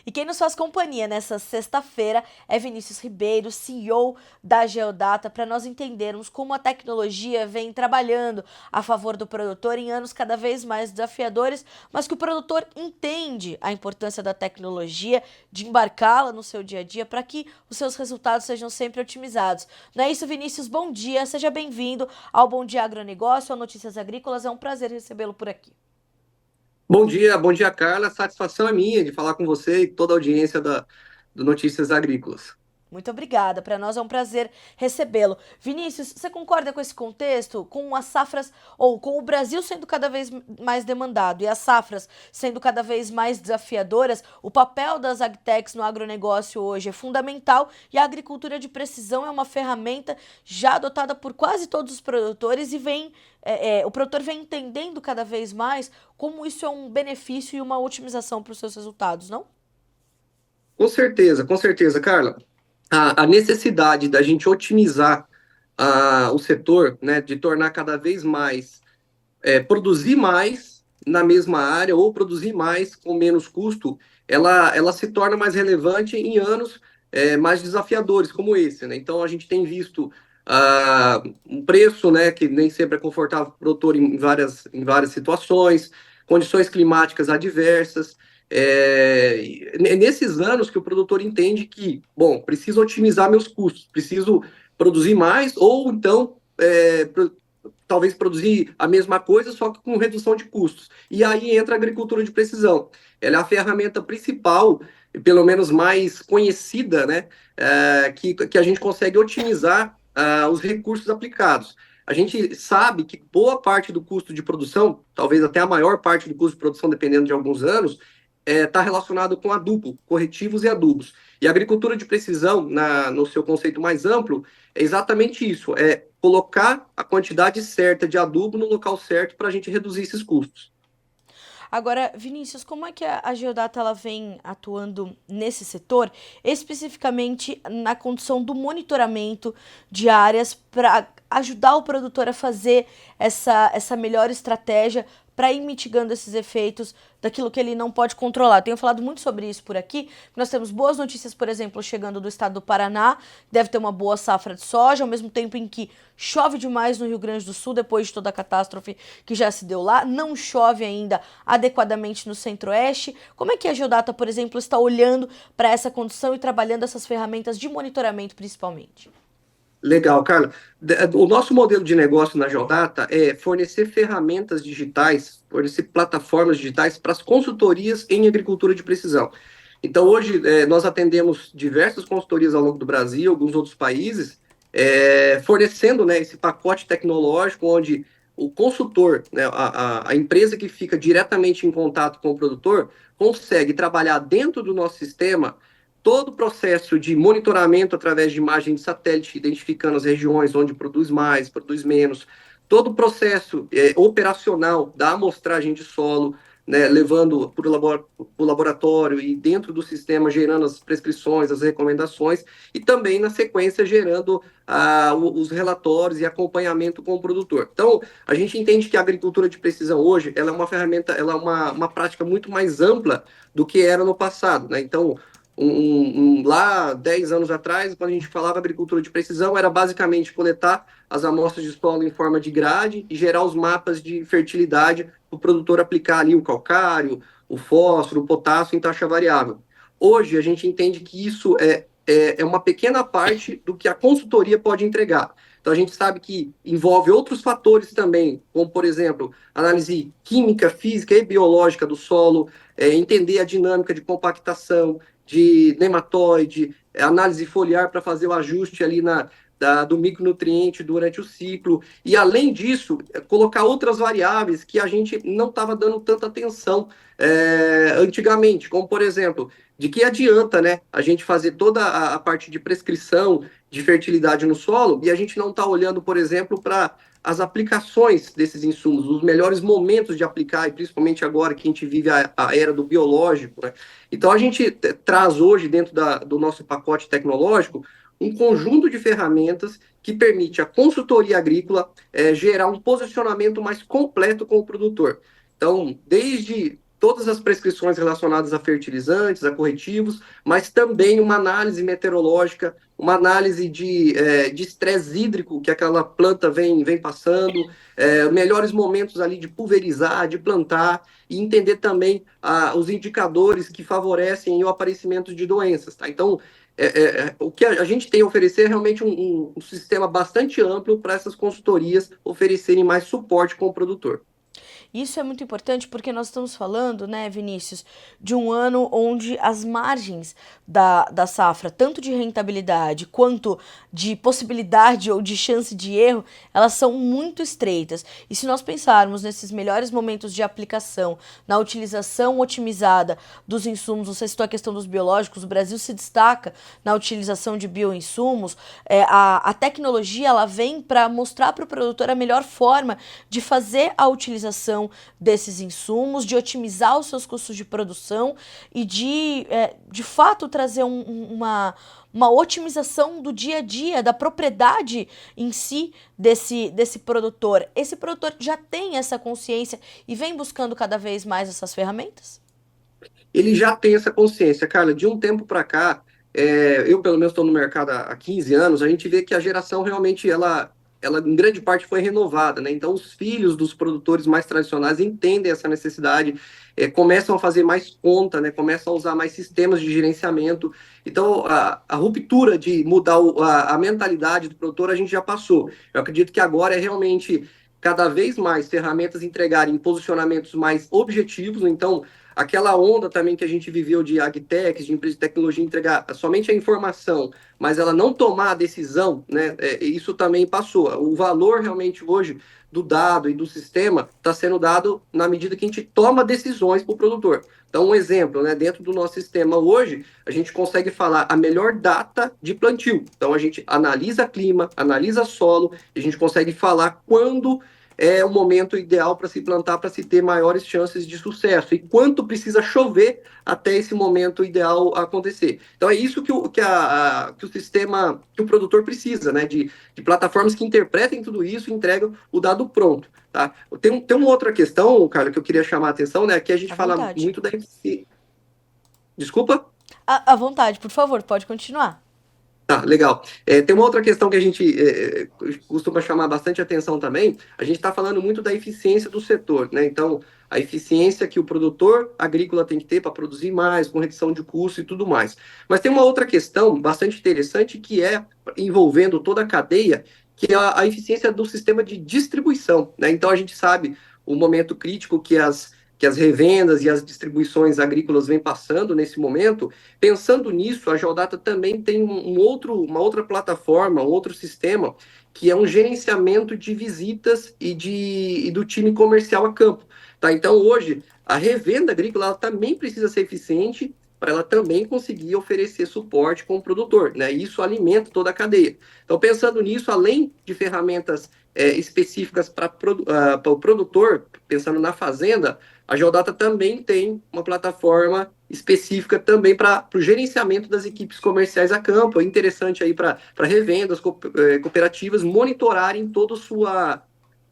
E quem nos faz companhia nessa sexta-feira é Vinícius Ribeiro, CEO da Geodata, para nós entendermos como a tecnologia vem trabalhando a favor do produtor em anos cada vez mais desafiadores, mas que o produtor entende a importância da tecnologia, de embarcá-la no seu dia a dia para que os seus resultados sejam sempre otimizados. Não é isso, Vinícius? Bom dia, seja bem-vindo ao Bom Dia Agronegócio, ao Notícias Agrícolas. É um prazer recebê-lo por aqui. Bom dia, Carla. Satisfação é minha de falar com você e toda a audiência do Notícias Agrícolas. Muito obrigada. Para nós é um prazer recebê-lo. Vinícius, você concorda com esse contexto? Com as safras, ou com o Brasil sendo cada vez mais demandado e as safras sendo cada vez mais desafiadoras, o papel das agtechs no agronegócio hoje é fundamental e a agricultura de precisão é uma ferramenta já adotada por quase todos os produtores e o produtor vem entendendo cada vez mais como isso é um benefício e uma otimização para os seus resultados, não? Com certeza, Carla. A necessidade da gente otimizar o setor, né, de tornar cada vez mais, produzir mais na mesma área ou produzir mais com menos custo, ela se torna mais relevante em anos mais desafiadores como esse, né? Então a gente tem visto um preço, né, que nem sempre é confortável para o produtor em várias situações, condições climáticas adversas. Nesses anos que o produtor entende que, bom, preciso otimizar meus custos, preciso produzir mais, ou então talvez produzir a mesma coisa, só que com redução de custos. E aí entra a agricultura de precisão. Ela é a ferramenta principal, pelo menos mais conhecida, né, que a gente consegue otimizar os recursos aplicados. A gente sabe que boa parte do custo de produção, talvez até a maior parte do custo de produção, dependendo de alguns anos, está relacionado com adubo, corretivos e adubos. E a agricultura de precisão, no seu conceito mais amplo, é exatamente isso: é colocar a quantidade certa de adubo no local certo para a gente reduzir esses custos. Agora, Vinícius, como é que a Geodata ela vem atuando nesse setor, especificamente na condição do monitoramento de áreas para ajudar o produtor a fazer essa melhor estratégia para ir mitigando esses efeitos daquilo que ele não pode controlar. Eu tenho falado muito sobre isso por aqui. Nós temos boas notícias, por exemplo, chegando do estado do Paraná, deve ter uma boa safra de soja, ao mesmo tempo em que chove demais no Rio Grande do Sul, depois de toda a catástrofe que já se deu lá, não chove ainda adequadamente no Centro-Oeste. Como é que a Geodata, por exemplo, está olhando para essa condição e trabalhando essas ferramentas de monitoramento, principalmente? Legal, Carla. O nosso modelo de negócio na Geodata é fornecer ferramentas digitais, fornecer plataformas digitais para as consultorias em agricultura de precisão. Então, hoje, nós atendemos diversas consultorias ao longo do Brasil, alguns outros países, fornecendo, né, esse pacote tecnológico onde o consultor, né, a empresa que fica diretamente em contato com o produtor, consegue trabalhar dentro do nosso sistema todo o processo de monitoramento através de imagem de satélite, identificando as regiões onde produz mais, produz menos, todo o processo operacional da amostragem de solo, né, levando para o laboratório e dentro do sistema gerando as prescrições, as recomendações e também na sequência gerando os relatórios e acompanhamento com o produtor. Então, a gente entende que a agricultura de precisão hoje ela é uma ferramenta, ela é uma prática muito mais ampla do que era no passado, né? Então, lá 10 anos atrás, quando a gente falava agricultura de precisão, era basicamente coletar as amostras de solo em forma de grade e gerar os mapas de fertilidade para o produtor aplicar ali o calcário, o fósforo, o potássio em taxa variável. Hoje, a gente entende que isso é uma pequena parte do que a consultoria pode entregar. Então, a gente sabe que envolve outros fatores também, como, por exemplo, análise química, física e biológica do solo, entender a dinâmica de compactação, de nematóide, análise foliar para fazer o ajuste ali do micronutriente durante o ciclo. E, além disso, colocar outras variáveis que a gente não estava dando tanta atenção antigamente, como, por exemplo, de que adianta, né, a gente fazer toda a parte de prescrição de fertilidade no solo e a gente não está olhando, por exemplo, para as aplicações desses insumos, os melhores momentos de aplicar, e principalmente agora que a gente vive a era do biológico, né? Então, a gente traz hoje, dentro do nosso pacote tecnológico, um conjunto de ferramentas que permite à consultoria agrícola gerar um posicionamento mais completo com o produtor. Então, desde todas as prescrições relacionadas a fertilizantes, a corretivos, mas também uma análise meteorológica, uma análise de estresse hídrico que aquela planta vem passando, melhores momentos ali de pulverizar, de plantar, e entender também os indicadores que favorecem o aparecimento de doenças. Tá? Então, o que a gente tem a oferecer é realmente um sistema bastante amplo para essas consultorias oferecerem mais suporte com o produtor. Isso é muito importante porque nós estamos falando, né, Vinícius, de um ano onde as margens da safra, tanto de rentabilidade quanto de possibilidade ou de chance de erro, elas são muito estreitas. E se nós pensarmos nesses melhores momentos de aplicação, na utilização otimizada dos insumos, você citou a questão dos biológicos, o Brasil se destaca na utilização de bioinsumos, a tecnologia ela vem para mostrar para o produtor a melhor forma de fazer a utilização desses insumos, de otimizar os seus custos de produção e de fato trazer uma otimização do dia a dia, da propriedade em si desse produtor. Esse produtor já tem essa consciência e vem buscando cada vez mais essas ferramentas? Ele já tem essa consciência, Carla. De um tempo para cá, eu pelo menos estou no mercado há 15 anos, a gente vê que a geração realmente, ela em grande parte foi renovada, né? Então, os filhos dos produtores mais tradicionais entendem essa necessidade, começam a fazer mais conta, né? Começam a usar mais sistemas de gerenciamento. Então, a ruptura de mudar a mentalidade do produtor, a gente já passou. Eu acredito que agora é realmente cada vez mais ferramentas entregarem posicionamentos mais objetivos. Então, aquela onda também que a gente viveu de agtechs, de empresas de tecnologia entregar somente a informação, mas ela não tomar a decisão, né? Isso também passou. O valor realmente hoje do dado e do sistema está sendo dado na medida que a gente toma decisões para o produtor. Então, um exemplo, né? Dentro do nosso sistema hoje, a gente consegue falar a melhor data de plantio. Então, a gente analisa clima, analisa solo, e a gente consegue falar quando é o momento ideal para se plantar, para se ter maiores chances de sucesso, e quanto precisa chover até esse momento ideal acontecer. Então é isso que o sistema, que o produtor precisa, né? De plataformas que interpretem tudo isso e entregam o dado pronto. Tá? Tem uma outra questão, Carla, que eu queria chamar a atenção, né? Que a gente À fala vontade. muito da eficiência. Desculpa? À vontade, por favor, pode continuar. Tá, legal. Tem uma outra questão que a gente costuma chamar bastante atenção também. A gente está falando muito da eficiência do setor, né? Então, a eficiência que o produtor agrícola tem que ter para produzir mais, com redução de custo e tudo mais. Mas tem uma outra questão bastante interessante que é envolvendo toda a cadeia, que é a eficiência do sistema de distribuição, né? Então, a gente sabe o momento crítico que as revendas e as distribuições agrícolas vêm passando nesse momento. Pensando nisso, a Geodata também tem uma outra plataforma, um outro sistema, que é um gerenciamento de visitas e do time comercial a campo. Tá? Então, hoje, a revenda agrícola ela também precisa ser eficiente para ela também conseguir oferecer suporte com o produtor. Né? Isso alimenta toda a cadeia. Então, pensando nisso, além de ferramentas específicas para o produtor, pensando na fazenda, a Geodata também tem uma plataforma específica também para o gerenciamento das equipes comerciais a campo. É interessante aí para revendas, cooperativas monitorarem todo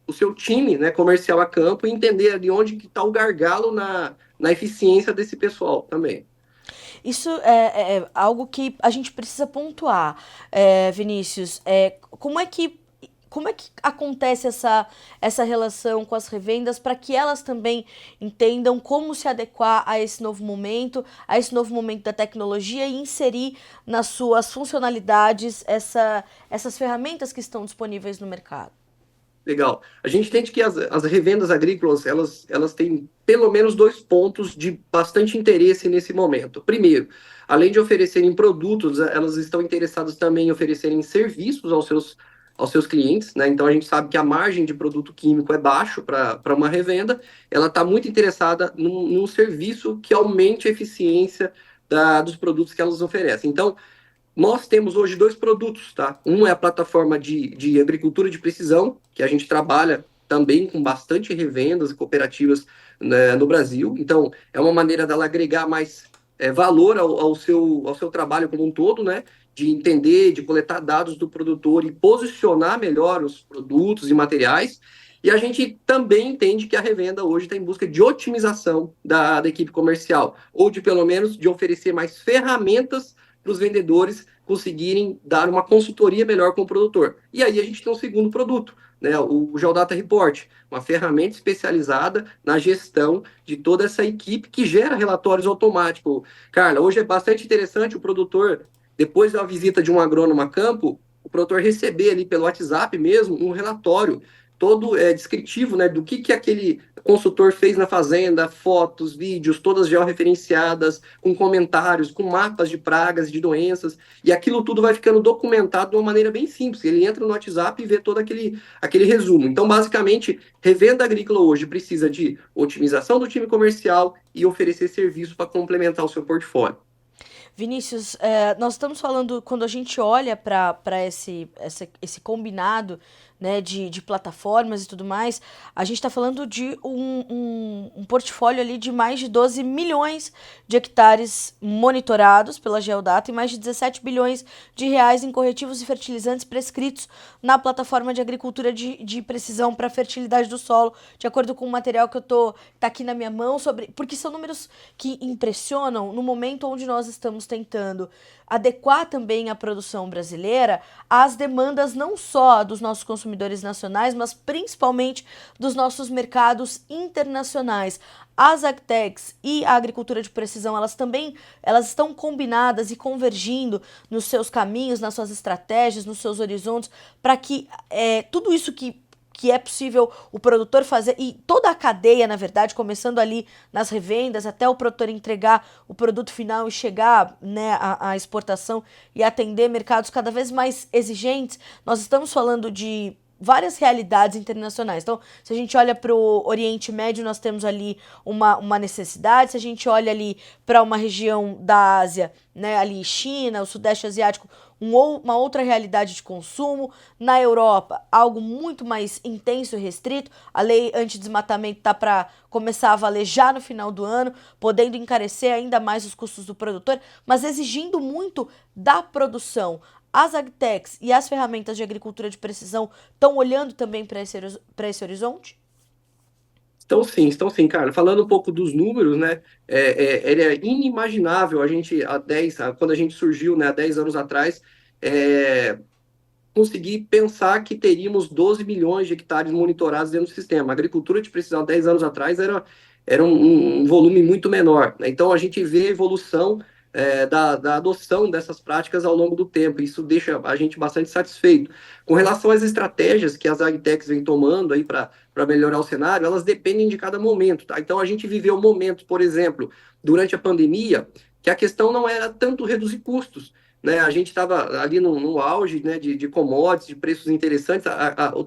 o seu time, né, comercial a campo e entender de onde que está o gargalo na eficiência desse pessoal também. Isso é algo que a gente precisa pontuar, Vinícius. Como é que acontece essa relação com as revendas para que elas também entendam como se adequar a esse novo momento da tecnologia e inserir nas suas funcionalidades essas ferramentas que estão disponíveis no mercado? Legal. A gente entende que as revendas agrícolas, elas têm pelo menos dois pontos de bastante interesse nesse momento. Primeiro, além de oferecerem produtos, elas estão interessadas também em oferecerem serviços aos seus clientes, né? Então a gente sabe que a margem de produto químico é baixo para uma revenda, ela está muito interessada num serviço que aumente a eficiência dos produtos que elas oferecem. Então, nós temos hoje dois produtos, tá? Um é a plataforma de agricultura de precisão, que a gente trabalha também com bastante revendas e cooperativas, né, no Brasil. Então, é uma maneira dela agregar mais valor ao seu trabalho como um todo, né? De entender, de coletar dados do produtor e posicionar melhor os produtos e materiais. E a gente também entende que a revenda hoje está em busca de otimização da equipe comercial, ou de pelo menos de oferecer mais ferramentas para os vendedores conseguirem dar uma consultoria melhor com o produtor. E aí a gente tem um segundo produto, né, o Geodata Report, uma ferramenta especializada na gestão de toda essa equipe que gera relatórios automáticos. Carla, hoje é bastante interessante o produtor, depois da visita de um agrônomo a campo, o produtor receber ali pelo WhatsApp mesmo um relatório todo descritivo, né, do que aquele consultor fez na fazenda, fotos, vídeos, todas georreferenciadas, com comentários, com mapas de pragas, de doenças, e aquilo tudo vai ficando documentado de uma maneira bem simples. Ele entra no WhatsApp e vê todo aquele resumo. Então, basicamente, revenda agrícola hoje precisa de otimização do time comercial e oferecer serviço para complementar o seu portfólio. Vinícius, nós estamos falando, quando a gente olha para esse combinado, né, de plataformas e tudo mais, a gente está falando de um portfólio ali de mais de 12 milhões de hectares monitorados pela Geodata e mais de 17 bilhões de reais em corretivos e fertilizantes prescritos na plataforma de agricultura de precisão para fertilidade do solo, de acordo com o material que tá aqui na minha mão, porque são números que impressionam no momento onde nós estamos tentando adequar também a produção brasileira às demandas não só dos nossos consumidores nacionais, mas principalmente dos nossos mercados internacionais. As agtechs e a agricultura de precisão, elas estão combinadas e convergindo nos seus caminhos, nas suas estratégias, nos seus horizontes, para que tudo isso que é possível o produtor fazer, e toda a cadeia, na verdade, começando ali nas revendas, até o produtor entregar o produto final e chegar, né, à exportação e atender mercados cada vez mais exigentes. Nós estamos falando de várias realidades internacionais. Então, se a gente olha para o Oriente Médio, nós temos ali uma necessidade. Se a gente olha ali para uma região da Ásia, né, ali China, o Sudeste Asiático, uma outra realidade de consumo. Na Europa, algo muito mais intenso e restrito. A lei antidesmatamento está para começar a valer já no final do ano, podendo encarecer ainda mais os custos do produtor, mas exigindo muito da produção. As agtechs e as ferramentas de agricultura de precisão estão olhando também para esse horizonte? Estão sim, cara. Falando um pouco dos números, né? Ele é inimaginável a gente, quando a gente surgiu, né, há 10 anos atrás, é, conseguir pensar que teríamos 12 milhões de hectares monitorados dentro do sistema. A agricultura de precisão, 10 anos atrás, era um volume muito menor, né? Então, a gente vê a evolução da adoção dessas práticas ao longo do tempo. Isso deixa a gente bastante satisfeito. Com relação às estratégias que as agtechs vêm tomando aí para melhorar o cenário, elas dependem de cada momento, tá? Então, a gente viveu momentos, por exemplo, durante a pandemia, que a questão não era tanto reduzir custos, né? A gente estava ali no auge, né, de commodities, de preços interessantes.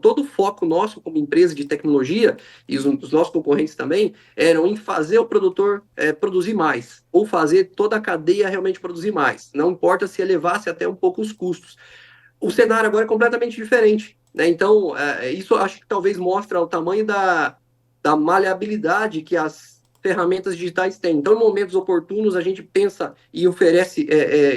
Todo o foco nosso como empresa de tecnologia, e os nossos concorrentes também, eram em fazer o produtor produzir mais, ou fazer toda a cadeia realmente produzir mais. Não importa se elevasse até um pouco os custos. O cenário agora é completamente diferente, né? Então, isso acho que talvez mostra o tamanho da maleabilidade que as ferramentas digitais têm. Então, em momentos oportunos, a gente pensa e oferece,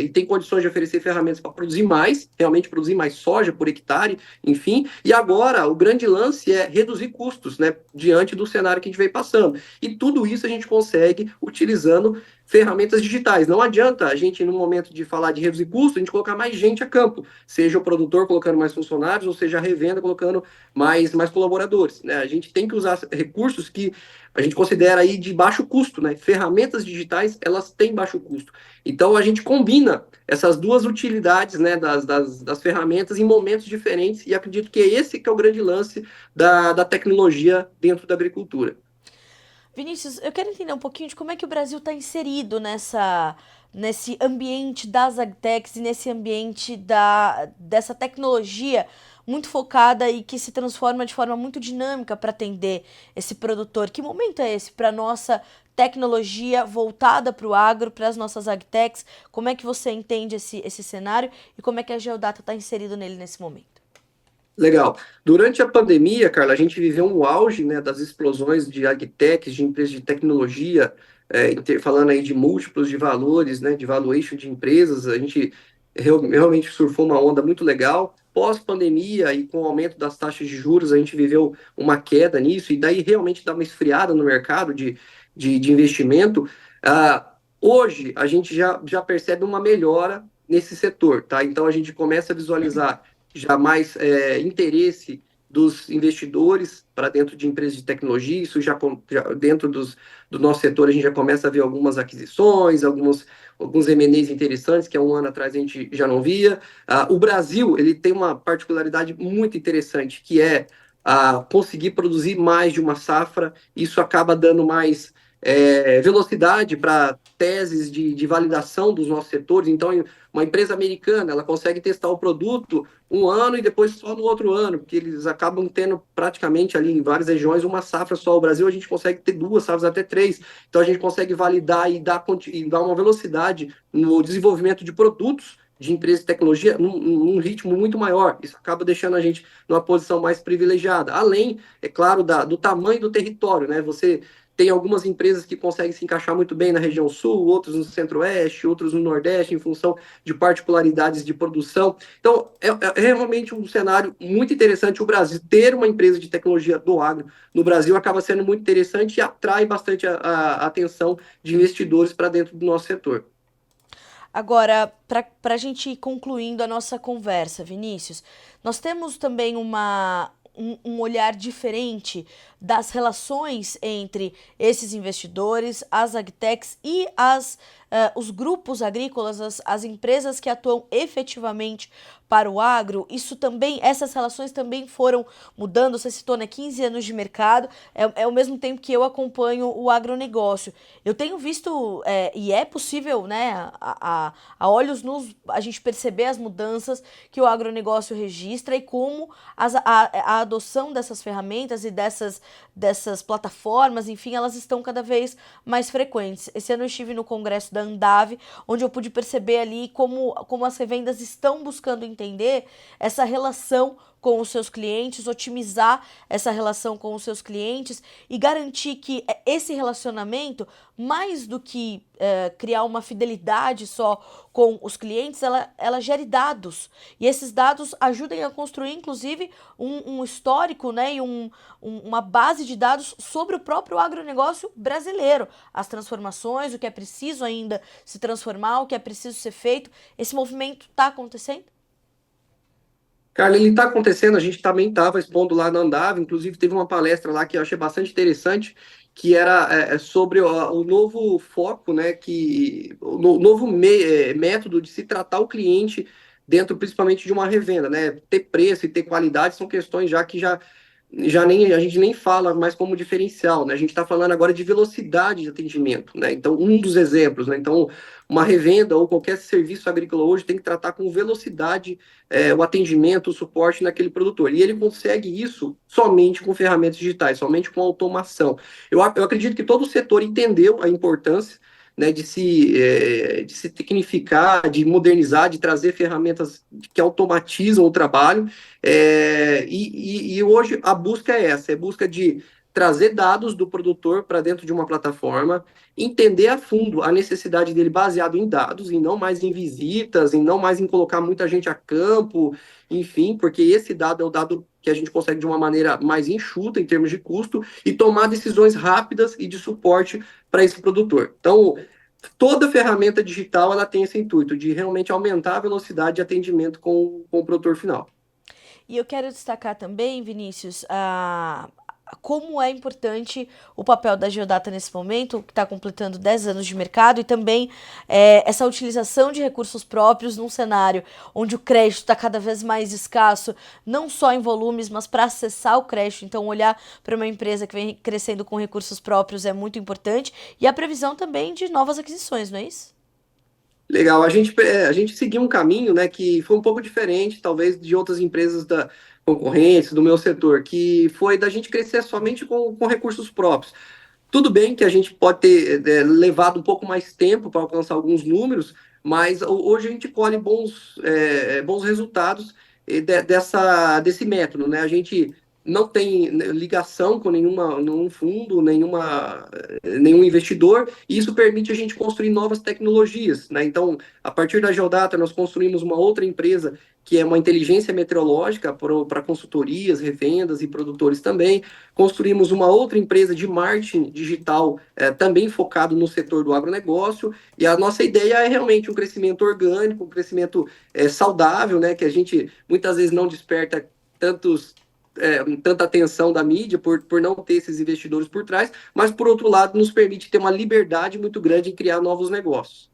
e tem condições de oferecer ferramentas para produzir mais, realmente produzir mais soja por hectare, enfim. E agora, o grande lance é reduzir custos, né, diante do cenário que a gente vem passando. E tudo isso a gente consegue utilizando ferramentas digitais. Não adianta a gente, no momento de falar de reduzir custos, a gente colocar mais gente a campo, seja o produtor colocando mais funcionários, ou seja a revenda colocando mais colaboradores, né? A gente tem que usar recursos que a gente considera aí de baixo custo, né? Ferramentas digitais, elas têm baixo custo. Então, a gente combina essas duas utilidades, né, das ferramentas em momentos diferentes, e acredito que é esse que é o grande lance da tecnologia dentro da agricultura. Vinícius, eu quero entender um pouquinho de como é que o Brasil está inserido nesse ambiente das agtechs e nesse ambiente dessa tecnologia muito focada e que se transforma de forma muito dinâmica para atender esse produtor. Que momento é esse para nossa tecnologia voltada para o agro, para as nossas agtechs? Como é que você entende esse cenário e como é que a Geodata está inserido nele nesse momento? Legal. Durante a pandemia, Carla, a gente viveu um auge, né, das explosões de agtechs, de empresas de tecnologia, falando aí de múltiplos de valores, né, de valuation de empresas. A gente realmente surfou uma onda muito legal. pós-pandemia e com o aumento das taxas de juros, a gente viveu uma queda nisso, e daí realmente dá uma esfriada no mercado de investimento. Hoje, a gente já percebe uma melhora nesse setor, tá? Então, a gente começa a visualizar já mais interesse dos investidores para dentro de empresas de tecnologia, isso já dentro do nosso setor a gente já começa a ver algumas aquisições, alguns M&As interessantes que há um ano atrás a gente já não via. O Brasil ele tem uma particularidade muito interessante, que é conseguir produzir mais de uma safra, isso acaba dando mais velocidade para teses de validação dos nossos setores. Então, uma empresa americana ela consegue testar o produto um ano e depois só no outro ano, porque eles acabam tendo praticamente ali em várias regiões uma safra só. O Brasil a gente consegue ter duas safras, até três. Então a gente consegue validar e dar uma velocidade no desenvolvimento de produtos de empresas de tecnologia num ritmo muito maior. Isso acaba deixando a gente numa posição mais privilegiada. Além, é claro, do tamanho do território, né? Você tem algumas empresas que conseguem se encaixar muito bem na região sul, outros no centro-oeste, outros no nordeste, em função de particularidades de produção. Então, é realmente um cenário muito interessante. O Brasil ter uma empresa de tecnologia do agro no Brasil acaba sendo muito interessante e atrai bastante a atenção de investidores para dentro do nosso setor. Agora, para a gente ir concluindo a nossa conversa, Vinícius, nós temos também um olhar diferente das relações entre esses investidores, as agtechs e os grupos agrícolas, as empresas que atuam efetivamente para o agro. Isso também, essas relações também foram mudando. Você citou, né, 15 anos de mercado, é o mesmo tempo que eu acompanho o agronegócio. Eu tenho visto, e é possível, né, a olhos nus, a gente perceber as mudanças que o agronegócio registra e como a adoção dessas ferramentas e dessas plataformas, enfim, elas estão cada vez mais frequentes. Esse ano eu estive no congresso da Andave, onde eu pude perceber ali como as revendas estão buscando entender essa relação com os seus clientes, otimizar essa relação com os seus clientes e garantir que esse relacionamento, mais do que criar uma fidelidade só com os clientes, ela gere dados. E esses dados ajudem a construir, inclusive, um histórico, né, e uma base de dados sobre o próprio agronegócio brasileiro. As transformações, o que é preciso ainda se transformar, o que é preciso ser feito. Esse movimento está acontecendo? Carla, ele está acontecendo, a gente também estava expondo lá na Andava, inclusive teve uma palestra lá que eu achei bastante interessante, que era sobre o novo foco, né, o novo método de se tratar o cliente dentro principalmente de uma revenda, né, ter preço e ter qualidade são questões já que já nem a gente nem fala mais como diferencial, né? A gente está falando agora de velocidade de atendimento, né? Então, um dos exemplos, né? Então, uma revenda ou qualquer serviço agrícola hoje tem que tratar com velocidade o atendimento, o suporte naquele produtor. E ele consegue isso somente com ferramentas digitais, somente com automação. Eu acredito que todo o setor entendeu a importância, né, de se tecnificar, de modernizar, de trazer ferramentas que automatizam o trabalho. E hoje a busca é essa, é busca de trazer dados do produtor para dentro de uma plataforma, entender a fundo a necessidade dele baseado em dados, e não mais em visitas, e não mais em colocar muita gente a campo, enfim, porque esse dado é o dado que a gente consegue de uma maneira mais enxuta em termos de custo e tomar decisões rápidas e de suporte para esse produtor. Então, toda ferramenta digital ela tem esse intuito de realmente aumentar a velocidade de atendimento com o produtor final. E eu quero destacar também, Vinícius, como é importante o papel da Geodata nesse momento, que está completando 10 anos de mercado, e também essa utilização de recursos próprios num cenário onde o crédito está cada vez mais escasso, não só em volumes, mas para acessar o crédito. Então, olhar para uma empresa que vem crescendo com recursos próprios é muito importante, e a previsão também de novas aquisições, não é isso? Legal, a gente seguiu um caminho, né, que foi um pouco diferente, talvez, de outras empresas da concorrência, do meu setor, que foi da gente crescer somente com recursos próprios. Tudo bem que a gente pode ter levado um pouco mais tempo para alcançar alguns números, mas hoje a gente colhe bons resultados desse método, né? A gente não tem ligação com nenhum fundo, nenhum investidor, e isso permite a gente construir novas tecnologias, né? Então, a partir da Geodata, nós construímos uma outra empresa que é uma inteligência meteorológica para consultorias, revendas e produtores também. Construímos uma outra empresa de marketing digital, também focado no setor do agronegócio, e a nossa ideia é realmente um crescimento orgânico, um crescimento saudável, né? Que a gente muitas vezes não desperta tanta atenção da mídia por não ter esses investidores por trás, mas por outro lado nos permite ter uma liberdade muito grande em criar novos negócios.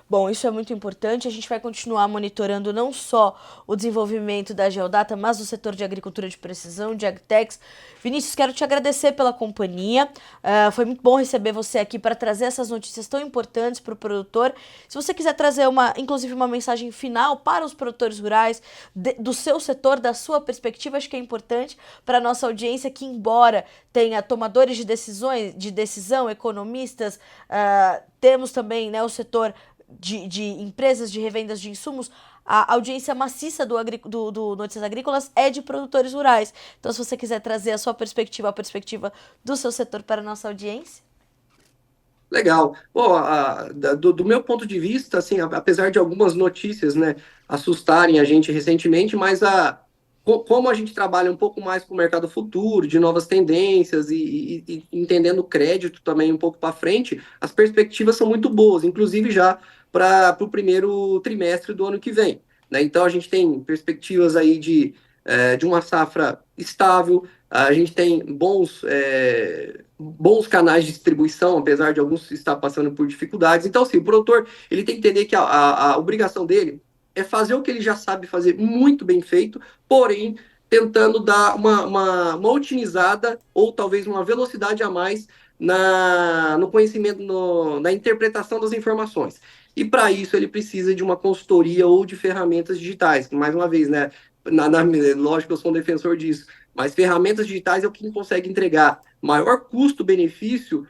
Bom, isso é muito importante. A gente vai continuar monitorando não só o desenvolvimento da Geodata, mas do setor de agricultura de precisão, de agtechs. Vinícius, quero te agradecer pela companhia. Foi muito bom receber você aqui para trazer essas notícias tão importantes para o produtor. Se você quiser trazer inclusive uma mensagem final para os produtores rurais, do seu setor, da sua perspectiva, acho que é importante para a nossa audiência que, embora tenha tomadores de decisão, economistas, temos também, né, o setor de empresas de revendas de insumos, a audiência maciça do Notícias Agrícolas é de produtores rurais. Então, se você quiser trazer a sua perspectiva, a perspectiva do seu setor para a nossa audiência. Legal. Bom, do meu ponto de vista, assim, apesar de algumas notícias, né, assustarem a gente recentemente, mas como a gente trabalha um pouco mais com o mercado futuro, de novas tendências e entendendo o crédito também um pouco para frente, as perspectivas são muito boas, inclusive já para o primeiro trimestre do ano que vem, né? Então a gente tem perspectivas aí de uma safra estável, a gente tem bons canais de distribuição, apesar de alguns estar passando por dificuldades. Então, assim, o produtor ele tem que entender que a obrigação dele é fazer o que ele já sabe fazer muito bem feito, porém tentando dar uma otimizada ou talvez uma velocidade a mais no conhecimento, na interpretação das informações. E para isso ele precisa de uma consultoria ou de ferramentas digitais. Mais uma vez, né? Lógico que eu sou um defensor disso, mas ferramentas digitais é o que consegue entregar maior custo-benefício,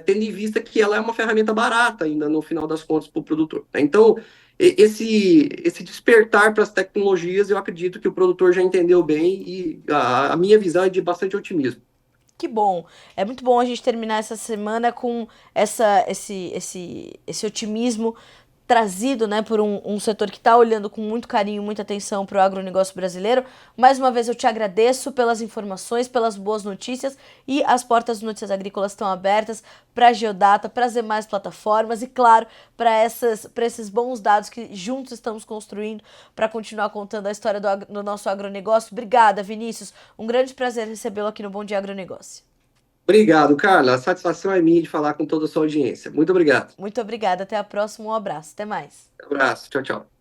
tendo em vista que ela é uma ferramenta barata ainda no final das contas para o produtor. Então, esse despertar para as tecnologias, eu acredito que o produtor já entendeu bem e a minha visão é de bastante otimismo. Que bom. É muito bom a gente terminar essa semana com esse otimismo trazido, né, por um setor que está olhando com muito carinho, muita atenção para o agronegócio brasileiro. Mais uma vez eu te agradeço pelas informações, pelas boas notícias, e as portas do Notícias Agrícolas estão abertas para a Geodata, para as demais plataformas e, claro, para esses bons dados que juntos estamos construindo para continuar contando a história do nosso agronegócio. Obrigada, Vinícius. Um grande prazer recebê-lo aqui no Bom Dia Agronegócio. Obrigado, Carla. A satisfação é minha de falar com toda a sua audiência. Muito obrigado. Muito obrigada. Até a próxima. Um abraço. Até mais. Um abraço. Tchau, tchau.